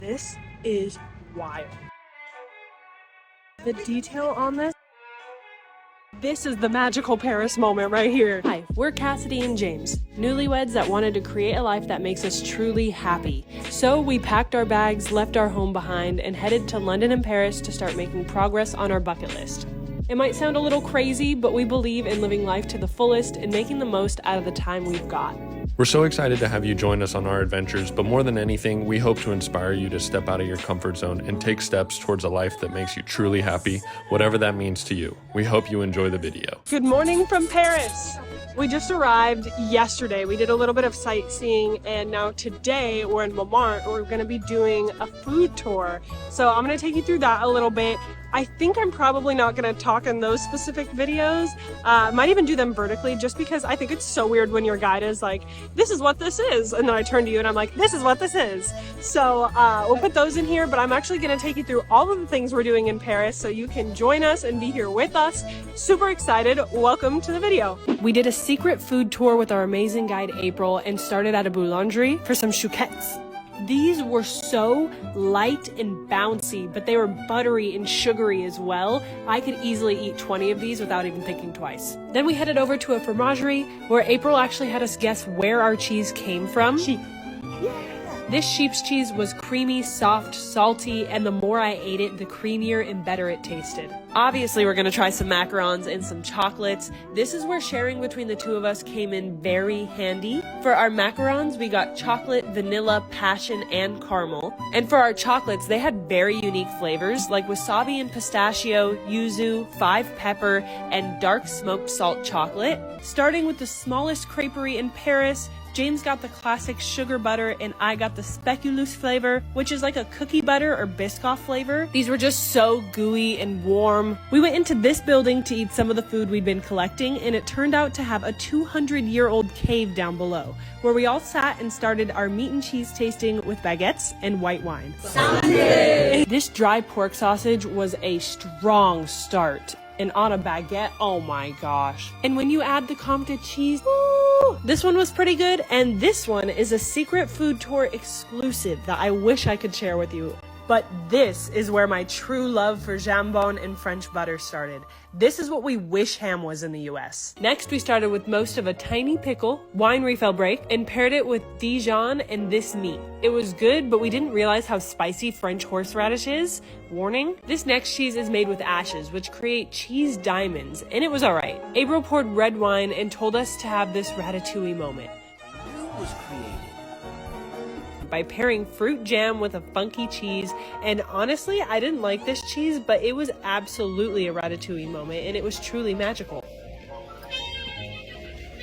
This is wild. The detail on this is the magical Paris moment right here. Hi, we're Cassidy and James, newlyweds that wanted to create a life that makes us truly happy. So we packed our bags, left our home behind, and headed to London and Paris to start making progress on our bucket list. It might sound a little crazy, but we believe in living life to the fullest and making the most out of the time we've got. We're so excited to have you join us on our adventures, but more than anything, we hope to inspire you to step out of your comfort zone and take steps towards a life that makes you truly happy, whatever that means to you. We hope you enjoy the video. Good morning from Paris. We just arrived yesterday. We did a little bit of sightseeing, and now today we're in Montmartre. We're going to be doing a food tour. So I'm going to take you through that a little bit. I think I'm probably not going to talk in those specific videos. Might even do them vertically, just because I think it's so weird when your guide is like, this is what this is. And then I turn to you and I'm like, this is what this is. So we'll put those in here, but I'm actually going to take you through all of the things we're doing in Paris so you can join us and be here with us. Super excited. Welcome to the video. We did a secret food tour with our amazing guide April and started at a boulangerie for some chouquettes. These were so light and bouncy, but they were buttery and sugary as well. I could easily eat 20 of these without even thinking twice. Then we headed over to a fromagerie where April actually had us guess where our cheese came from. This sheep's cheese was creamy, soft, salty, and the more I ate it, the creamier and better it tasted. Obviously, we're gonna try some macarons and some chocolates. This is where sharing between the two of us came in very handy. For our macarons, we got chocolate, vanilla, passion, and caramel. And for our chocolates, they had very unique flavors like wasabi and pistachio, yuzu, 5 pepper, and dark smoked salt chocolate. Starting with the smallest creperie in Paris, James got the classic sugar butter and I got the speculoos flavor, which is like a cookie butter or Biscoff flavor. These were just so gooey and warm. We went into this building to eat some of the food we'd been collecting, and it turned out to have a 200-year-old cave down below, where we all sat and started our meat and cheese tasting with baguettes and white wine. Sunday. This dry pork sausage was a strong start. And on a baguette, oh my gosh. And when you add the Comté cheese, woo, this one was pretty good. And this one is a secret food tour exclusive that I wish I could share with you. But this is where my true love for jambon and French butter started. This is what we wish ham was in the US. Next, we started with most of a tiny pickle, wine refill break, and paired it with Dijon and this meat. It was good, but we didn't realize how spicy French horseradish is. Warning. This next cheese is made with ashes, which create cheese diamonds, and it was alright. April poured red wine and told us to have this ratatouille moment. It was created by pairing fruit jam with a funky cheese. And honestly, I didn't like this cheese, but it was absolutely a ratatouille moment, and it was truly magical.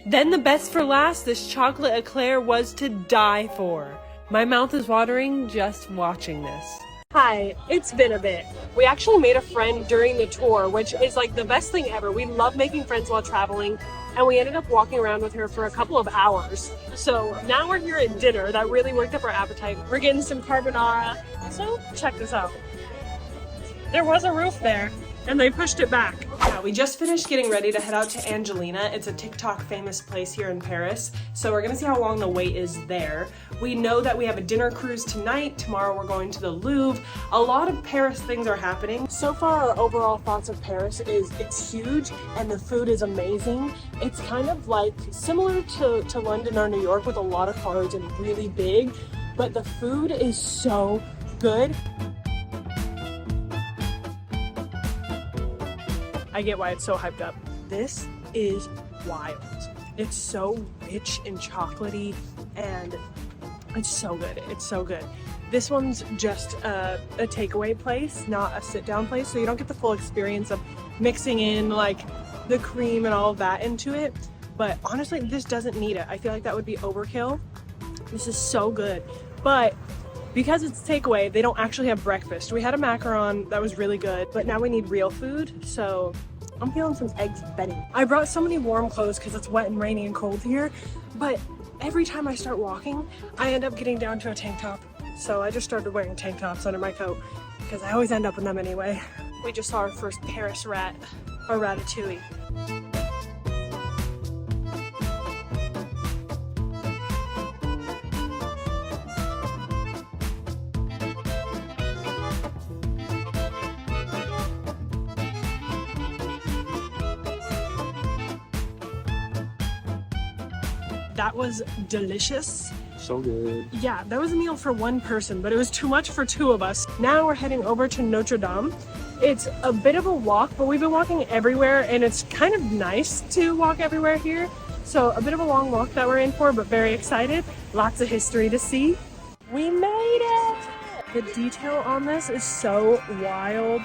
Then the best for last, this chocolate eclair was to die for. My mouth is watering just watching this. Hi, it's been a bit. We actually made a friend during the tour, which is like the best thing ever. We love making friends while traveling, and we ended up walking around with her for a couple of hours. So now we're here at dinner. That really worked up our appetite. We're getting some carbonara. So check this out. There was a roof there, and they pushed it back. Yeah, we just finished getting ready to head out to Angelina. It's a TikTok famous place here in Paris. So we're gonna see how long the wait is there. We know that we have a dinner cruise tonight. Tomorrow we're going to the Louvre. A lot of Paris things are happening. So far, our overall thoughts of Paris is it's huge and the food is amazing. It's kind of like similar to London or New York with a lot of cars and really big, but the food is so good. I get why it's so hyped up. This is wild. It's so rich and chocolatey, and it's so good. It's so good. This one's just a takeaway place, not a sit-down place, so you don't get the full experience of mixing in like the cream and all of that into it. But honestly, this doesn't need it. I feel like that would be overkill. This is so good. But because it's takeaway, they don't actually have breakfast. We had a macaron that was really good, but now we need real food, so I'm feeling some eggs Benny. I brought so many warm clothes because it's wet and rainy and cold here, but every time I start walking, I end up getting down to a tank top. So I just started wearing tank tops under my coat because I always end up in them anyway. We just saw our first Paris rat, or ratatouille. that was delicious. So good. Yeah, that was a meal for one person, but it was too much for two of us. Now we're heading over to Notre Dame. It's a bit of a walk, but we've been walking everywhere, and it's kind of nice to walk everywhere here. So a bit of a long walk that we're in for, but very excited. Lots of history to see. We made it! The detail on this is so wild.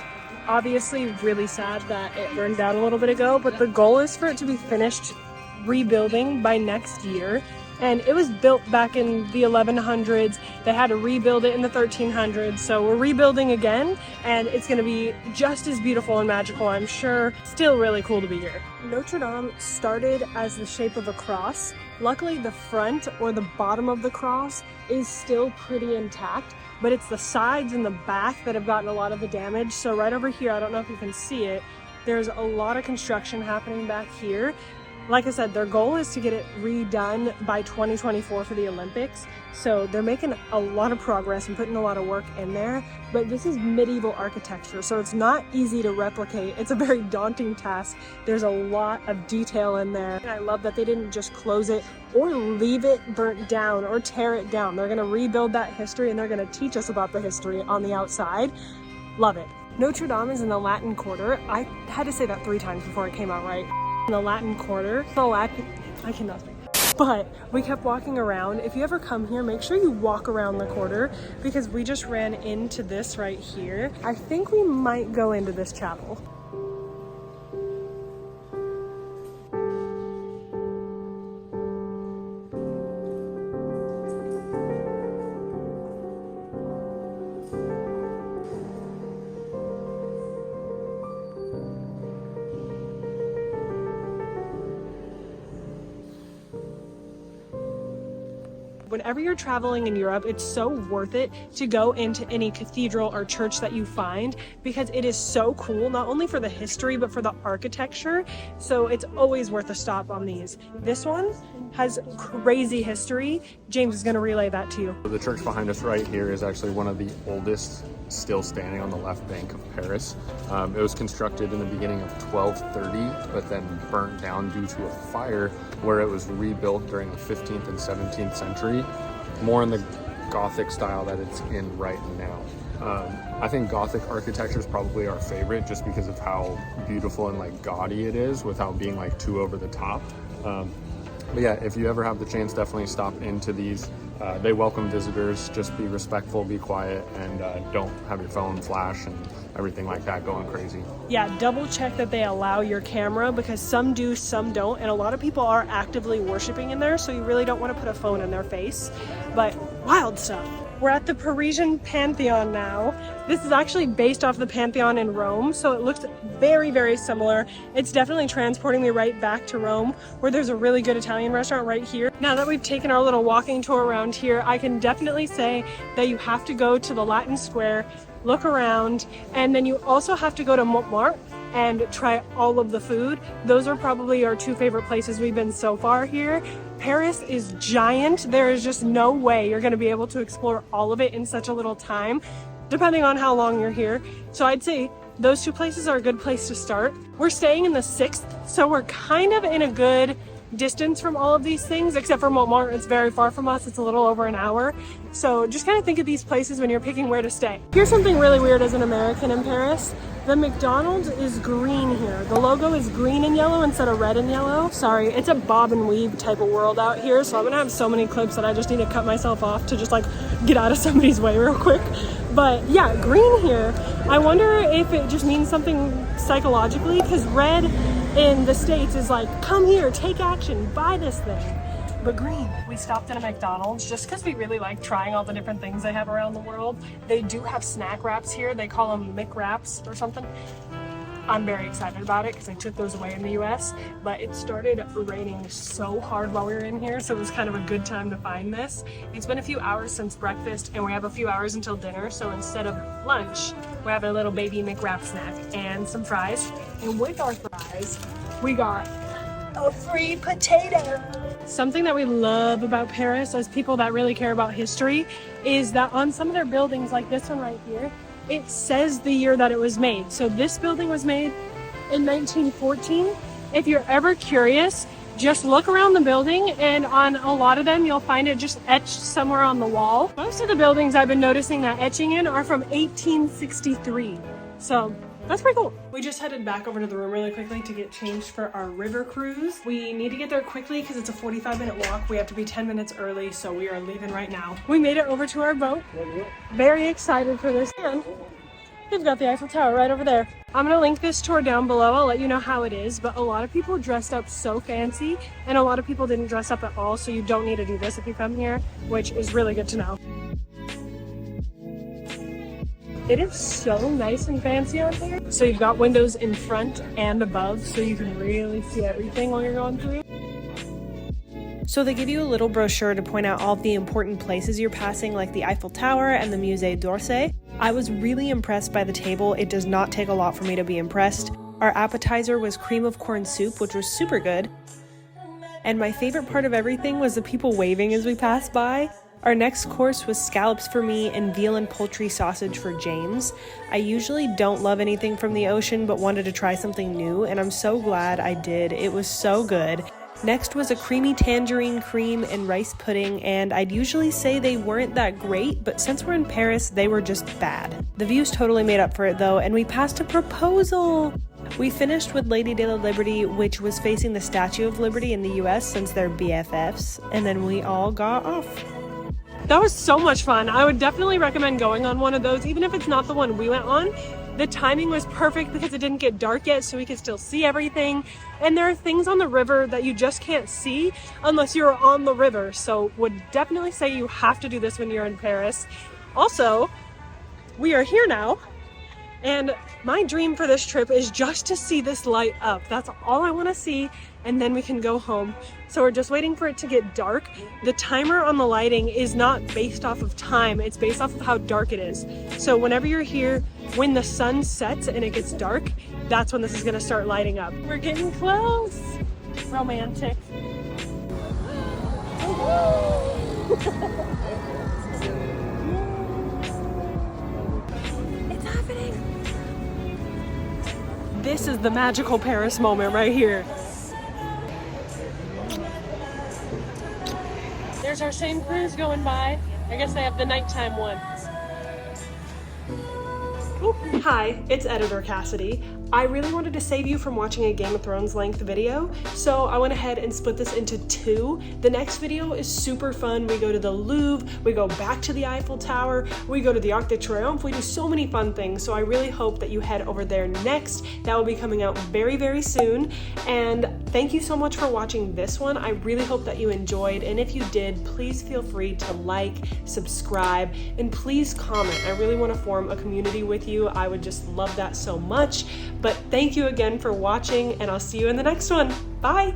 Obviously really sad that it burned down a little bit ago, but the goal is for it to be finished rebuilding by next year. And it was built back in the 1100s. They had to rebuild it in the 1300s. So we're rebuilding again, and it's gonna be just as beautiful and magical, I'm sure. Still really cool to be here. Notre Dame started as the shape of a cross. Luckily, the front or the bottom of the cross is still pretty intact, but it's the sides and the back that have gotten a lot of the damage. So right over here, I don't know if you can see it, there's a lot of construction happening back here. Like I said, their goal is to get it redone by 2024 for the Olympics. So they're making a lot of progress and putting a lot of work in there. But this is medieval architecture, so it's not easy to replicate. It's a very daunting task. There's a lot of detail in there. And I love that they didn't just close it or leave it burnt down or tear it down. They're gonna rebuild that history, and they're gonna teach us about the history on the outside. Love it. Notre Dame is in the Latin Quarter. I had to say that 3 times before it came out right. In the Latin Quarter, I cannot speak. But we kept walking around. If you ever come here, make sure you walk around the quarter, because we just ran into this right here. I think we might go into this chapel. Whenever you're traveling in Europe, it's so worth it to go into any cathedral or church that you find, because it is so cool, not only for the history, but for the architecture. So it's always worth a stop on these. This one has crazy history. James is going to relay that to you. The church behind us right here is actually one of the oldest still standing on the left bank of Paris. It was constructed in the beginning of 1230, but then burnt down due to a fire, where it was rebuilt during the 15th and 17th century, more in the Gothic style that it's in right now. I think Gothic architecture is probably our favorite, just because of how beautiful and like gaudy it is without being like too over the top. But yeah, if you ever have the chance, definitely stop into these. They welcome visitors. Just be respectful, be quiet, and don't have your phone flash and everything like that going crazy. Yeah, double check that they allow your camera, because some do, some don't, and a lot of people are actively worshiping in there, so you really don't want to put a phone in their face. But wild stuff. We're at the Parisian Pantheon now. This is actually based off the Pantheon in Rome, so it looks very, very similar. It's definitely transporting me right back to Rome, where there's a really good Italian restaurant right here. Now that we've taken our little walking tour around here, I can definitely say that you have to go to the Latin Square, look around, and then you also have to go to Montmartre and try all of the food. Those are probably our 2 favorite places we've been so far here. Paris is giant. There is just no way you're gonna be able to explore all of it in such a little time, depending on how long you're here. So I'd say those 2 places are a good place to start. We're staying in the 6th, so we're kind of in a good distance from all of these things, except for Montmartre. It's very far from us. It's a little over an hour. So just kind of think of these places when you're picking where to stay. Here's something really weird as an American in Paris. The McDonald's is green here. The logo is green and yellow instead of red and yellow. Sorry, it's a bob and weave type of world out here, so I'm gonna have so many clips that I just need to cut myself off to just like get out of somebody's way real quick. But yeah, green here. I wonder if it just means something psychologically, because red in the States is like, come here, take action, buy this thing. But green. We stopped at a McDonald's just because we really like trying all the different things they have around the world. They do have snack wraps here. They call them McWraps or something. I'm very excited about it because I took those away in the US, but it started raining so hard while we were in here, so it was kind of a good time to find this. It's been a few hours since breakfast, and we have a few hours until dinner, so instead of lunch, we're having a little baby McWrap snack and some fries. And with our fries, we got a free potato. Something that we love about Paris as people that really care about history is that on some of their buildings, like this one right here, it says the year that it was made. So this building was made in 1914. If you're ever curious, Just look around the building, and on a lot of them you'll find it just etched somewhere on the wall. Most of the buildings I've been noticing that etching in are from 1863. So that's pretty cool. We just headed back over to the room really quickly to get changed for our river cruise. We need to get there quickly because it's a 45-minute walk. We have to be 10 minutes early, so we are leaving right now. We made it over to our boat. Very excited for this. And we've got the Eiffel Tower right over there. I'm gonna link this tour down below. I'll let you know how it is, but a lot of people dressed up so fancy and a lot of people didn't dress up at all, so you don't need to do this if you come here, which is really good to know. It is so nice and fancy out here. So you've got windows in front and above, so you can really see everything while you're going through. So they give you a little brochure to point out all of the important places you're passing, like the Eiffel Tower and the Musée d'Orsay. I was really impressed by the table. It does not take a lot for me to be impressed. Our appetizer was cream of corn soup, which was super good. And my favorite part of everything was the people waving as we passed by. Our next course was scallops for me and veal and poultry sausage for James. I usually don't love anything from the ocean, but wanted to try something new, and I'm so glad I did. It was so good. Next was a creamy tangerine cream and rice pudding, and I'd usually say they weren't that great, but since we're in Paris, they were just bad. The views totally made up for it though, and we passed a proposal! We finished with Lady de la Liberty, which was facing the Statue of Liberty in the US since they're BFFs, and then we all got off. That was so much fun. I would definitely recommend going on one of those, even if it's not the one we went on. The timing was perfect because it didn't get dark yet, so we could still see everything. And there are things on the river that you just can't see unless you're on the river. So would definitely say you have to do this when you're in Paris. Also, we are here now. And my dream for this trip is just to see this light up. That's all I want to see, and then we can go home. So we're just waiting for it to get dark. The timer on the lighting is not based off of time, it's based off of how dark it is. So whenever you're here, when the sun sets and it gets dark, that's when this is gonna start lighting up. We're getting close. Romantic. It's happening. This is the magical Paris moment right here. There's our same cruise going by. I guess they have the nighttime one. Hi, it's Editor Cassidy. I really wanted to save you from watching a Game of Thrones length video, so I went ahead and split this into two. The next video is super fun. We go to the Louvre, we go back to the Eiffel Tower, we go to the Arc de Triomphe, we do so many fun things, so I really hope that you head over there next. That will be coming out very, very soon, and thank you so much for watching this one. I really hope that you enjoyed, and if you did, please feel free to like, subscribe, and please comment. I really want to form a community with you. I would just love that so much. But thank you again for watching, and I'll see you in the next one. Bye!